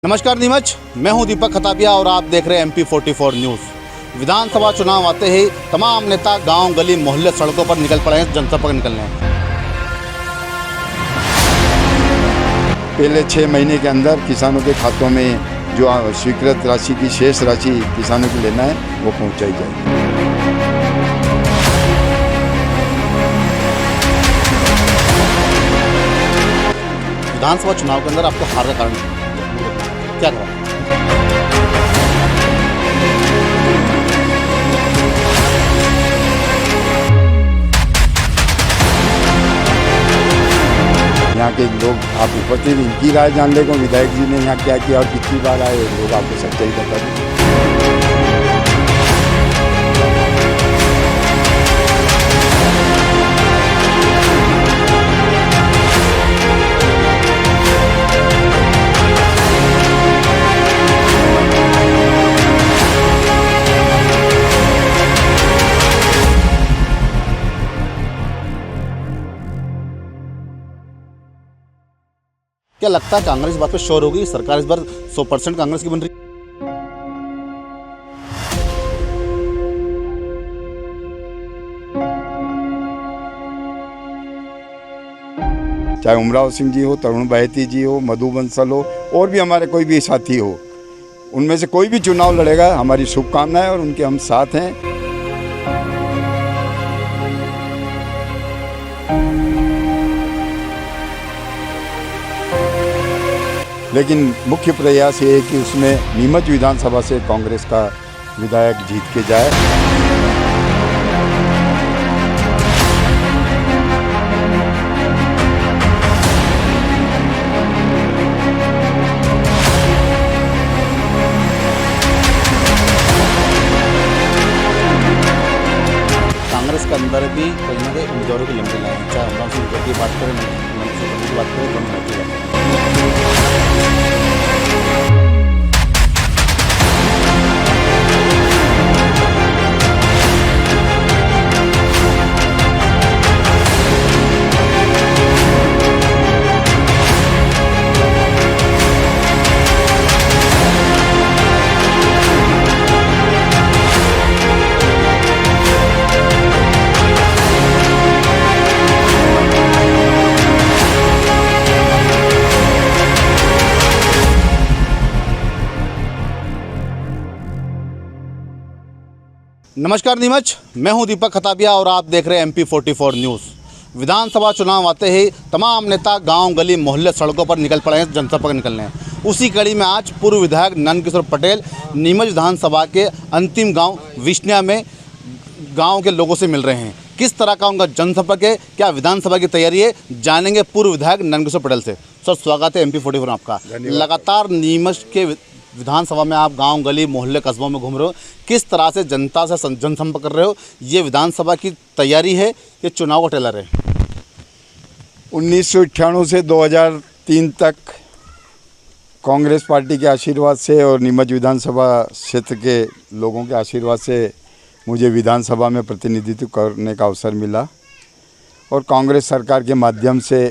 नमस्कार नीमच, मैं हूं दीपक खताबिया और आप देख रहे हैं MP44 न्यूज़। विधानसभा चुनाव आते ही तमाम नेता गांव, गली, मोहल्ले, सड़कों पर निकल पड़े हैं जनसभा निकलने। पहले 6 महीने के अंदर किसानों के खातों में जो स्वीकृत राशि की शेष राशि किसानों को लेना है वो पहुंचाई जाएगी। विधानसभा चुनाव के अंदर आपको हार का कारण क्या करा? यहाँ के लोग आप उपस्थित इनकी राय जान ले को विधायक जी ने यहाँ क्या किया और कितनी बार आए, लोग आपको सच्चाई बता दें। क्या लगता है कांग्रेस इस बात पे श्योर होगी, सरकार इस बार 100% कांग्रेस की बन रही? चाहे उमराव सिंह जी हो, तरुण बहेती जी हो, मधु बंसल हो और भी हमारे कोई भी साथी हो, उनमें से कोई भी चुनाव लड़ेगा, हमारी शुभकामनाएं और उनके हम साथ हैं। लेकिन मुख्य प्रयास ये है कि उसमें नीमच विधानसभा से कांग्रेस का विधायक जीत के जाए। कांग्रेस के अंदर भी कहीं ना कहीं उम्मीदवारों की लंबी लाइन है, चाहे उमराव सिंह की बात करें, मंसूर की बात करें, दोनों की बात करें। नमस्कार नीमच, मैं हूं दीपक खताबिया और आप देख रहे हैं MP44 न्यूज़। विधानसभा चुनाव आते ही तमाम नेता गांव, गली, मोहल्ले, सड़कों पर निकल पड़े हैं जनसभा निकलने। उसी कड़ी में आज पूर्व विधायक नंदकिशोर पटेल नीमच विधानसभा के अंतिम गांव विष्णिया में गांव के लोगों से मिल रहे हैं। किस तरह का उनका जनसभा के क्या विधानसभा की तैयारी है, जानेंगे पूर्व विधायक नंदकिशोर पटेल से। सर, स्वागत है MP44 में आपका। लगातार नीमच के विधानसभा में आप गांव, गली, मोहल्ले, कस्बों में घूम रहे हो, किस तरह से जनता से जनसंपर्क कर रहे हो? ये विधानसभा की तैयारी है, ये चुनाव का टेलर है? 1998 से 2003 तक कांग्रेस पार्टी के आशीर्वाद से और नीमच विधानसभा क्षेत्र के लोगों के आशीर्वाद से मुझे विधानसभा में प्रतिनिधित्व करने का अवसर मिला और कांग्रेस सरकार के माध्यम से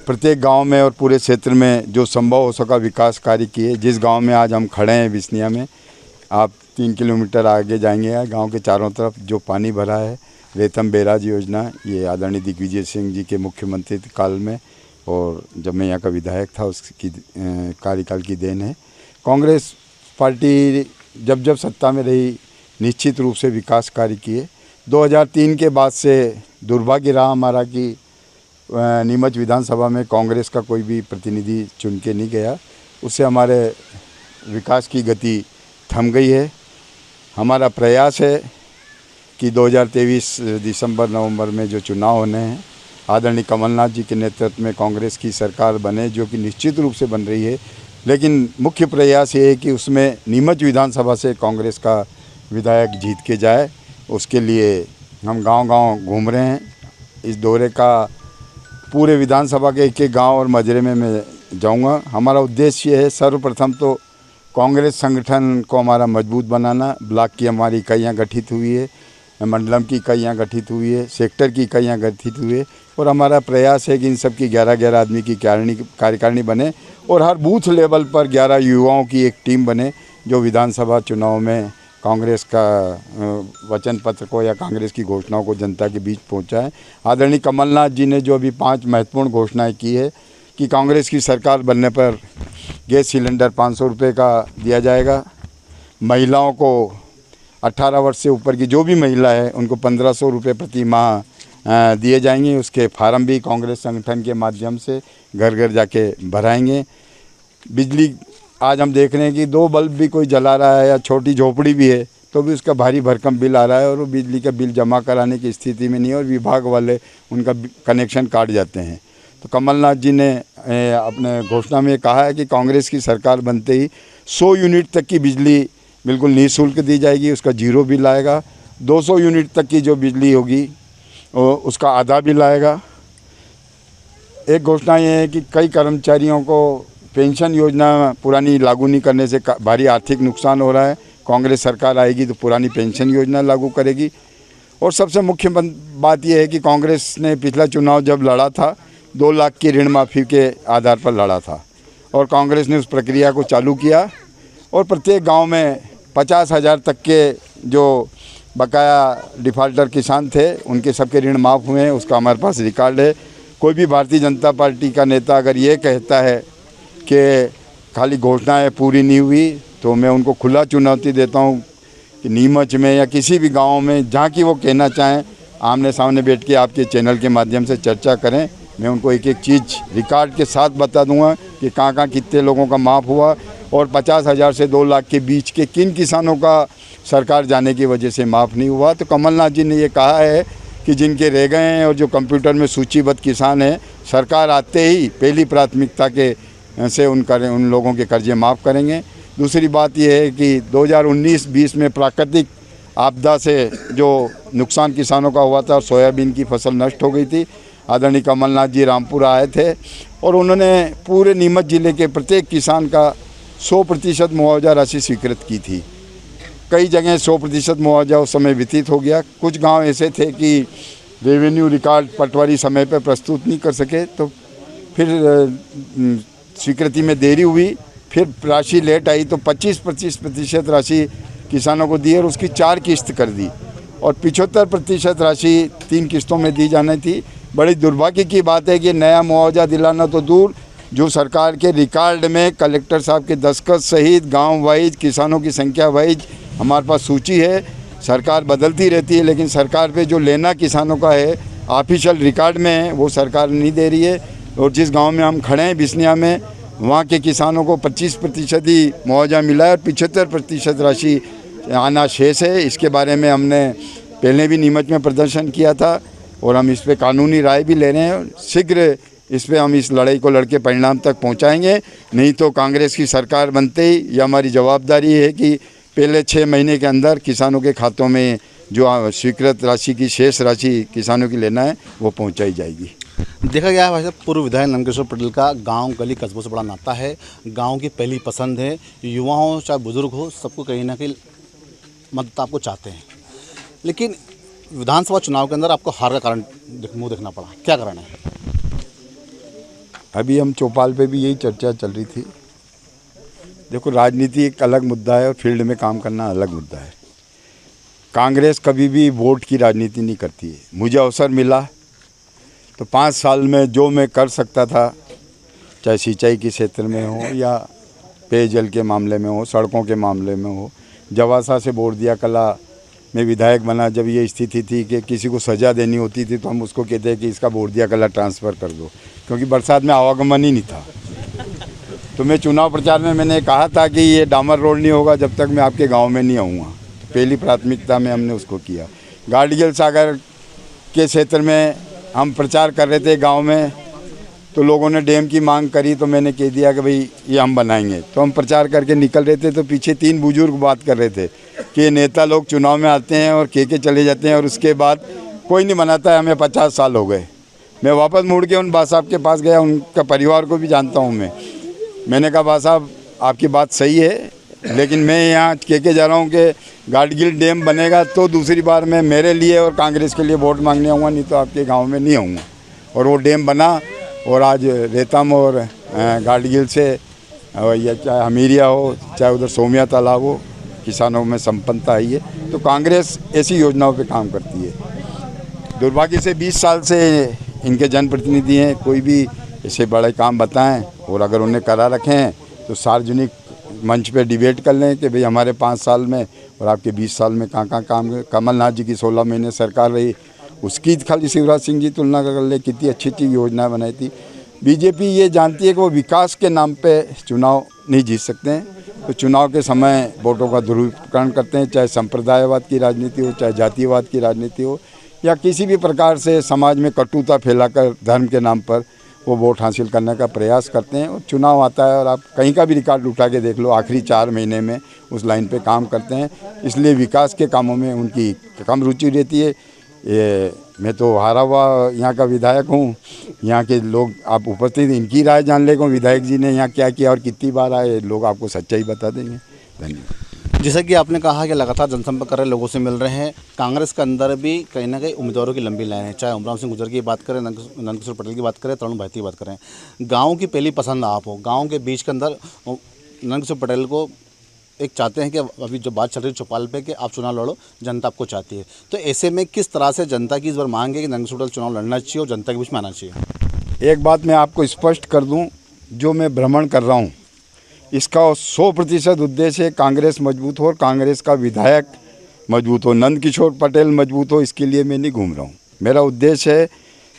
प्रत्येक गांव में और पूरे क्षेत्र में जो संभव हो सका विकास कार्य किए। जिस गांव में आज हम खड़े हैं विष्णिया में, आप 3 किलोमीटर आगे जाएंगे, गांव के चारों तरफ जो पानी भरा है, रेतम बैराज योजना, ये आदरणीय दिग्विजय सिंह जी के मुख्यमंत्री काल में और जब मैं यहाँ का विधायक था उसकी कार्यकाल की देन है। कांग्रेस पार्टी जब जब सत्ता में रही निश्चित रूप से विकास कार्य किए। 2003 के बाद से दुर्भाग्य रहा हमारा कि नीमच विधानसभा में कांग्रेस का कोई भी प्रतिनिधि चुन के नहीं गया, उससे हमारे विकास की गति थम गई है। हमारा प्रयास है कि 2023 दिसंबर-नवंबर में जो चुनाव होने हैं, आदरणीय कमलनाथ जी के नेतृत्व में कांग्रेस की सरकार बने, जो कि निश्चित रूप से बन रही है। लेकिन मुख्य प्रयास ये है कि उसमें नीमच विधानसभा से कांग्रेस का विधायक जीत के जाए। उसके लिए हम गांव-गांव घूम रहे हैं। इस दौरे का पूरे विधानसभा के एक-एक गांव और मजरे में मैं जाऊंगा। हमारा उद्देश्य ये है, सर्वप्रथम तो कांग्रेस संगठन को हमारा मजबूत बनाना। ब्लॉक की हमारी इकाइयाँ गठित हुई है, मंडलम की इकाइयाँ गठित हुई है, सेक्टर की इकाइयाँ गठित हुई है। और हमारा प्रयास है कि इन सब की 11-11 आदमी की कार्यकारिणी बने और हर बूथ लेवल पर 11 युवाओं की एक टीम बने जो विधानसभा चुनाव में कांग्रेस का वचन पत्र को या कांग्रेस की घोषणाओं को जनता के बीच पहुंचाएं। आदरणीय कमलनाथ जी ने जो अभी 5 महत्वपूर्ण घोषणाएं की है कि कांग्रेस की सरकार बनने पर गैस सिलेंडर 500 रुपये का दिया जाएगा, महिलाओं को 18 वर्ष से ऊपर की जो भी महिला है उनको 1500 रुपये प्रति माह दिए जाएंगे। उसके फार्म भी कांग्रेस संगठन के माध्यम से घर घर जाके भराएंगे। बिजली आज हम देख रहे हैं कि 2 बल्ब भी कोई जला रहा है या छोटी झोपड़ी भी है तो भी उसका भारी भरकम बिल आ रहा है और वो बिजली का बिल जमा कराने की स्थिति में नहीं है और विभाग वाले उनका कनेक्शन काट जाते हैं। तो कमलनाथ जी ने अपने घोषणा में कहा है कि कांग्रेस की सरकार बनते ही 100 यूनिट तक की बिजली बिल्कुल निःशुल्क दी जाएगी, उसका 0 बिल आएगा। 200 यूनिट तक की जो बिजली होगी उसका आधा बिल आएगा। एक घोषणा ये है कि कई कर्मचारियों को पेंशन योजना पुरानी लागू नहीं करने से भारी आर्थिक नुकसान हो रहा है। कांग्रेस सरकार आएगी तो पुरानी पेंशन योजना लागू करेगी। और सबसे मुख्य बात यह है कि कांग्रेस ने पिछला चुनाव जब लड़ा था 2 लाख की ऋण माफ़ी के आधार पर लड़ा था और कांग्रेस ने उस प्रक्रिया को चालू किया और प्रत्येक गांव में 50,000 तक के जो बकाया डिफ़ाल्टर किसान थे उनके सबके ऋण माफ़ हुए हैं। उसका हमारे पास रिकॉर्ड है। कोई भी भारतीय जनता पार्टी का नेता अगर ये कहता है कि खाली घोषणाएं पूरी नहीं हुई तो मैं उनको खुला चुनौती देता हूं कि नीमच में या किसी भी गांव में जहां की वो कहना चाहें आमने सामने बैठ के आपके चैनल के माध्यम से चर्चा करें। मैं उनको एक एक चीज़ रिकॉर्ड के साथ बता दूंगा कि कहाँ कितने लोगों का माफ़ हुआ और 50,000 से 2 लाख के बीच के किन किसानों का सरकार जाने की वजह से माफ़ नहीं हुआ। तो कमलनाथ जी ने ये कहा है कि जिनके रह गए हैं और जो कंप्यूटर में सूचीबद्ध किसान हैं सरकार आते ही पहली प्राथमिकता के से उन लोगों के कर्जे माफ़ करेंगे। दूसरी बात यह है कि 2019-20 में प्राकृतिक आपदा से जो नुकसान किसानों का हुआ था और सोयाबीन की फसल नष्ट हो गई थी, आदरणीय कमलनाथ जी रामपुर आए थे और उन्होंने पूरे नीमच ज़िले के प्रत्येक किसान का 100% मुआवजा राशि स्वीकृत की थी। कई जगह 100% मुआवजा उस समय वितरित हो गया। कुछ गांव ऐसे थे कि रेवेन्यू रिकॉर्ड पटवारी समय पर प्रस्तुत नहीं कर सके तो फिर स्वीकृति में देरी हुई, फिर राशि लेट आई तो 25% राशि किसानों को दी और उसकी 4 किस्त कर दी और 75% राशि 3 किस्तों में दी जानी थी। बड़ी दुर्भाग्य की बात है कि नया मुआवजा दिलाना तो दूर, जो सरकार के रिकॉर्ड में कलेक्टर साहब के दस्तखत सहित गांव वाइज किसानों की संख्या वाइज हमारे पास सूची है। सरकार बदलती रहती है लेकिन सरकार पे जो लेना किसानों का है ऑफिशियल रिकॉर्ड में है वो सरकार नहीं दे रही है। और जिस गांव में हम खड़े हैं बिस्निया में, वहाँ के किसानों को 25% ही मुआवजा मिला है और 75% राशि आना शेष है। इसके बारे में हमने पहले भी नीमच में प्रदर्शन किया था और हम इस पर कानूनी राय भी ले रहे हैं। शीघ्र इस पर हम इस लड़ाई को लड़के परिणाम तक पहुंचाएंगे। नहीं तो कांग्रेस की सरकार बनते ही ये हमारी जवाबदारी है कि पहले 6 महीने के अंदर किसानों के खातों में जो स्वीकृत राशि की शेष राशि किसानों की लेना है वो पहुंचाई जाएगी। देखा गया है भाई साहब, पूर्व विधायक नंदकिशोर पटेल का गांव गली कस्बों से बड़ा नाता है। गांव की पहली पसंद है। युवा हो चाहे बुजुर्ग हो, सबको कहीं ना कहीं मदद आपको चाहते हैं। लेकिन विधानसभा चुनाव के अंदर आपको हार का कारण मुँह देखना पड़ा, क्या कारण है? अभी हम चौपाल पे भी यही चर्चा चल रही थी। देखो, राजनीति एक अलग मुद्दा है और फील्ड में काम करना अलग मुद्दा है। कांग्रेस कभी भी वोट की राजनीति नहीं करती है। मुझे अवसर मिला तो 5 साल में जो मैं कर सकता था, चाहे सिंचाई के क्षेत्र में हो या पेयजल के मामले में हो, सड़कों के मामले में हो। जवासा से बोरदिया कला में विधायक बना जब ये स्थिति थी कि किसी को सज़ा देनी होती थी तो हम उसको कहते हैं कि इसका बोरदिया कला ट्रांसफ़र कर दो, क्योंकि बरसात में आवागमन ही नहीं था। तो मैं चुनाव प्रचार में मैंने कहा था कि ये डामर रोड नहीं होगा जब तक मैं आपके गांव में नहीं आऊँगा। तो पहली प्राथमिकता में हमने उसको किया। गाड़गिल सागर के क्षेत्र में हम प्रचार कर रहे थे गांव में, तो लोगों ने डैम की मांग करी तो मैंने कह दिया कि भाई ये हम बनाएंगे। तो हम प्रचार करके निकल रहे थे तो पीछे 3 बुजुर्ग बात कर रहे थे कि ये नेता लोग चुनाव में आते हैं और कह के चले जाते हैं और उसके बाद कोई नहीं बनाता है, हमें 50 साल हो गए। मैं वापस मुड़ के उन बा साहब के पास गया, उनका परिवार को भी जानता हूँ मैंने कहा बा साहब आपकी बात सही है, लेकिन मैं यहाँ कह के जा रहा हूँ कि गाडगिल डैम बनेगा तो दूसरी बार मैं मेरे लिए और कांग्रेस के लिए वोट मांगने आऊँगा, नहीं तो आपके गांव में नहीं आऊँगा। और वो डैम बना और आज रेतम और गाड़गिल से या चाहे हमीरिया हो, चाहे उधर सोमिया तालाब हो, किसानों में संपन्नता आई है। तो कांग्रेस ऐसी योजनाओं पे काम करती है। दुर्भाग्य से 20 साल से इनके जनप्रतिनिधि हैं, कोई भी ऐसे बड़े काम बताएं और अगर उन्हें करा रखे हैं तो सार्वजनिक मंच पे डिबेट कर लें कि भाई हमारे 5 साल में और आपके 20 साल में कहाँ काम। कमलनाथ जी की 16 महीने सरकार रही, उसकी खाली शिवराज सिंह जी तुलना कर ले, कितनी अच्छी अच्छी योजना बनाई थी। बीजेपी ये जानती है कि वो विकास के नाम पे चुनाव नहीं जीत सकते हैं, तो चुनाव के समय वोटों का दुरुपयोग करते हैं, चाहे संप्रदायवाद की राजनीति हो, चाहे जातिवाद की राजनीति हो, या किसी भी प्रकार से समाज में कटुता फैलाकर धर्म के नाम पर वो वोट हासिल करने का प्रयास करते हैं। और चुनाव आता है और आप कहीं का भी रिकॉर्ड उठा के देख लो, आखिरी 4 महीने में उस लाइन पे काम करते हैं। इसलिए विकास के कामों में उनकी कम रुचि रहती है। मैं तो हारा हुआ यहाँ का विधायक हूँ, यहाँ के लोग आप उपस्थित इनकी राय जान लेगा विधायक जी ने यहाँ क्या किया और कितनी बार आए, लोग आपको सच्चाई बता देंगे। धन्यवाद। जैसा कि आपने कहा कि लगातार जनसंपर्क कर रहे लोगों से मिल रहे हैं, कांग्रेस के अंदर भी कहीं ना कहीं उम्मीदवारों की लंबी लाइन है, चाहे उमराव सिंह गुर्जर की बात करें, नंदकिशोर पटेल की बात करें, तरुण भाटी की बात करें। गाँव की पहली पसंद आप हो, गाँव के बीच के अंदर नंदकिशोर पटेल को एक चाहते हैं कि अभी जो बात चल रही है चौपाल पे कि आप चुनाव लड़ो, जनता आपको चाहती है, तो ऐसे में किस तरह से जनता की इस बार मांग है कि नंदकिशोर पटेल चुनाव लड़ना चाहिए और जनता के बीच में आना चाहिए? एक बात मैं आपको स्पष्ट कर दूं, जो मैं भ्रमण कर रहा हूं इसका 100% उद्देश्य है कांग्रेस मजबूत हो और कांग्रेस का विधायक मजबूत हो, नंदकिशोर पटेल मजबूत हो, इसके लिए मैं नहीं घूम रहा हूं। मेरा उद्देश्य है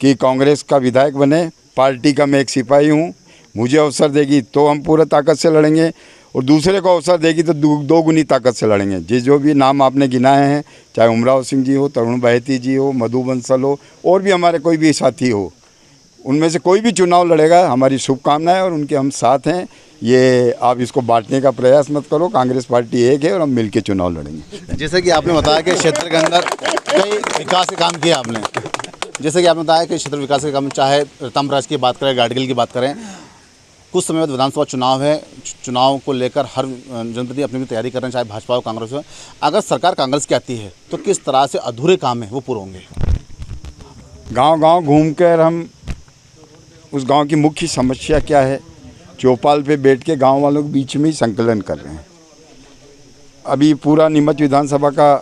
कि कांग्रेस का विधायक बने। पार्टी का मैं एक सिपाही हूँ, मुझे अवसर देगी तो हम पूरे ताकत से लड़ेंगे और दूसरे को अवसर देगी तो दोगुनी ताकत से लड़ेंगे। जो भी नाम आपने गिनाए हैं, चाहे उमराव सिंह जी हो, तरुण भाटी जी हो, मधु बंसल हो, और भी हमारे कोई भी साथी हो, उनमें से कोई भी चुनाव लड़ेगा, हमारी शुभकामनाएं और उनके हम साथ हैं। ये आप इसको बांटने का प्रयास मत करो, कांग्रेस पार्टी एक है और हम मिलकर चुनाव लड़ेंगे। जैसे कि आपने बताया कि क्षेत्र के अंदर कई विकास के काम किए आपने, जैसे कि आपने बताया कि क्षेत्र विकास के काम, चाहे रतमराज की बात करें, गाडगिल की बात करें, कुछ समय बाद विधानसभा चुनाव है, चुनाव को लेकर हर जनप्रतिनिधि अपनी भी तैयारी कर रहे हैं, चाहे भाजपा हो कांग्रेस हो। अगर सरकार कांग्रेस की आती है तो किस तरह से अधूरे काम है वो पूरे होंगे? गांव-गांव घूमकर हम उस गांव की मुख्य समस्या क्या है, चौपाल पे बैठ के गांव वालों के बीच में ही संकलन कर रहे हैं। अभी पूरा नीमच विधानसभा का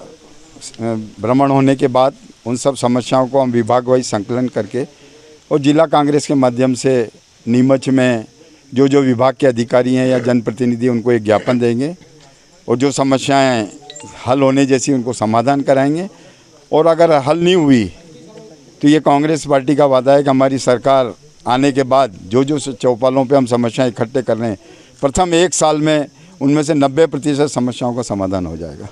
भ्रमण होने के बाद उन सब समस्याओं को हम विभाग वाइज संकलन करके और जिला कांग्रेस के माध्यम से नीमच में जो विभाग के अधिकारी हैं या जनप्रतिनिधि उनको एक ज्ञापन देंगे और जो समस्याएं हल होने जैसी उनको समाधान कराएंगे। और अगर हल नहीं हुई तो ये कांग्रेस पार्टी का वादा है कि हमारी सरकार आने के बाद जो चौपालों पे हम समस्याएं इकट्ठे कर रहे हैं, प्रथम 1 साल में उनमें से 90% समस्याओं का समाधान हो जाएगा।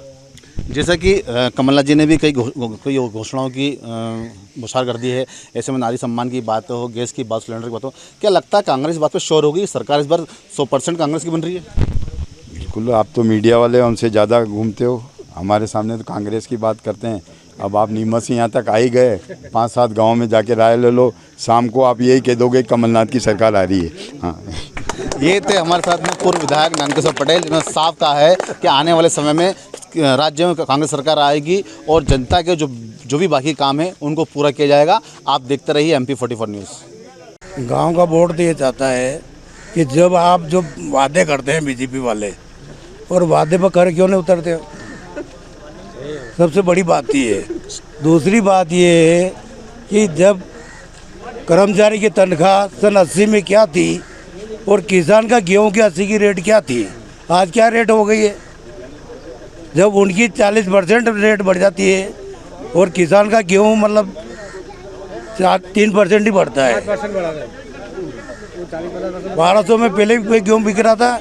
जैसा कि कमलनाथ जी ने भी कई घोषणाओं की घोषणा कर दी है, ऐसे में नारी सम्मान की बात हो, गैस की बात, सिलेंडर की बात हो, क्या लगता है कांग्रेस इस बात पर श्योर होगी? सरकार इस बार 100% कांग्रेस की बन रही है? बिल्कुल, आप तो मीडिया वाले उनसे ज़्यादा घूमते हो, हमारे सामने तो कांग्रेस की बात करते हैं। अब आप नीमच से यहाँ तक आ ही गए, 5-7 गाँव में जाके राय ले लो, शाम को आप यही कह दोगे कमलनाथ की सरकार आ रही है। हाँ, ये थे हमारे साथ में पूर्व विधायक नंदकिशोर पटेल, जिन्होंने साफ कहा है कि आने वाले समय में राज्य में कांग्रेस सरकार आएगी और जनता के जो भी बाकी काम है उनको पूरा किया जाएगा। आप देखते रहिए MP44 न्यूज़। गांव का वोट तो ये चाहता है कि जब आप जो वादे करते हैं बीजेपी वाले, और वादे पर कर क्यों नहीं उतरते हो, सबसे बड़ी बात ये है। दूसरी बात ये है कि जब कर्मचारी की तनख्वाह सन 80 में क्या थी और किसान का गेहूं की 80 की रेट क्या थी, आज क्या रेट हो गई है। जब उनकी 40% रेट बढ़ जाती है और किसान का गेहूं मतलब 3% ही बढ़ता है। 1200 में पहले भी गेहूँ बिक रहा था,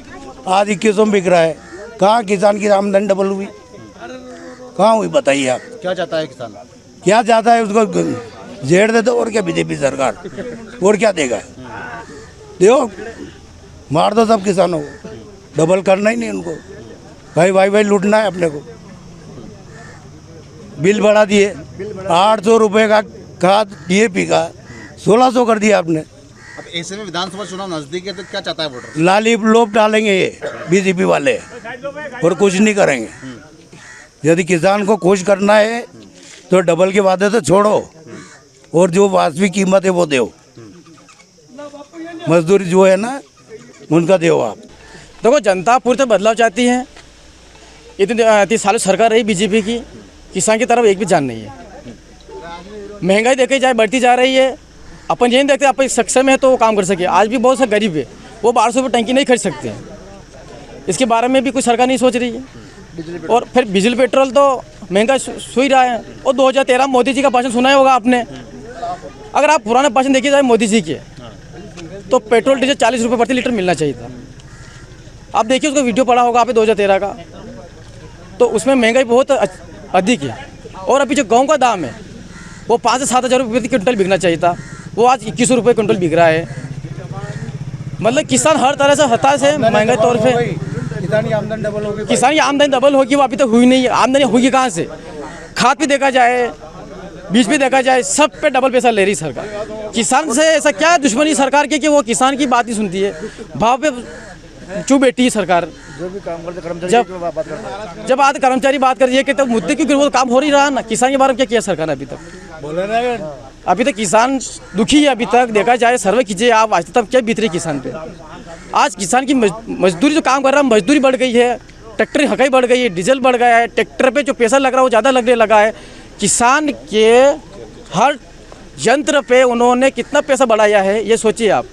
आज 2100 में बिक रहा है। कहाँ किसान की आमदनी डबल हुई, कहाँ हुई बताइए आप? क्या चाहता है किसान? क्या चाहता है? उसको जेड़ दे दो और क्या बीजेपी सरकार, और क्या देगा? देखो, मार दो सब किसानों को, डबल करना ही नहीं उनको, भाई लूटना है अपने को। बिल बढ़ा दिए, 800 रुपये का खाद DAP का 1600 कर दिया आपने। अब ऐसे में विधानसभा चुनाव नजदीक है तो क्या चाहता है वोटर? लाली लोप डालेंगे ये बीजेपी वाले और कुछ नहीं करेंगे। यदि किसान को खुश करना है तो डबल के वादे तो छोड़ो और जो वास्तविक कीमत है वो दो। मजदूरी जो है ना उनका दो आप। देखो, जनता पूरी तरह बदलाव चाहती है। इतनी सालों सरकार रही बीजेपी की, किसान की तरफ एक भी जान नहीं है। महंगाई देखी जाए बढ़ती जा रही है। अपन ये नहीं देखते अपन सक्षम है तो वो काम कर सके। आज भी बहुत से गरीब है, वो 1200 रुपये टंकी नहीं खरीद सकते हैं। इसके बारे में भी कुछ सरकार नहीं सोच रही है। और फिर डीजल पेट्रोल तो महंगा सो ही रहा है। और 2013 मोदी जी का भाषण सुना ही होगा आपने। अगर आप पुराने भाषण देखिए जाए मोदी जी के, तो पेट्रोल डीजल 40 रुपये प्रति लीटर मिलना चाहिए था। आप देखिए, उसका वीडियो पड़ा होगा आपने 2013 का, तो उसमें महंगाई बहुत अधिक है। और अभी जो गेहूं का दाम है वो 5 से 7 हज़ार रुपये प्रति क्विंटल बिकना चाहिए था, वो आज 2100 रुपये क्विंटल बिक रहा है। मतलब किसान हर तरह से हताश है महंगाई तौर पे। किसान की आमदनी डबल होगी। किसान की आमदनी डबल होगी, वो अभी तक हुई नहीं है। आमदनी होगी कहाँ से? खाद भी देखा जाए, बीज भी देखा जाए, सब पे डबल पैसा ले रही सरकार। किसान से ऐसा क्या दुश्मनी सरकार की कि वो किसान की बात नहीं सुनती है, भाव पे चुप बैठी है सरकार। जो भी काम करते कर्मचारी जब आज कर्मचारी बात कर रही है कि तो मुद्दे क्योंकि वो काम हो नहीं रहा ना। किसान के बारे में क्या किया सरकार ने अभी तक? बोले ना, अभी तक किसान दुखी है। अभी तक देखा जाए, सर्वे कीजिए आप, आज तक क्या बीत रही किसान पे। आज किसान की मजदूरी जो काम कर रहा है, मजदूरी बढ़ गई है, ट्रैक्टर की हकाई बढ़ गई है, डीजल बढ़ गया है, ट्रैक्टर पे जो पैसा लग रहा है वो ज़्यादा लगने लगा है। किसान के हर यंत्र पे उन्होंने कितना पैसा बढ़ाया है, ये सोचिए आप।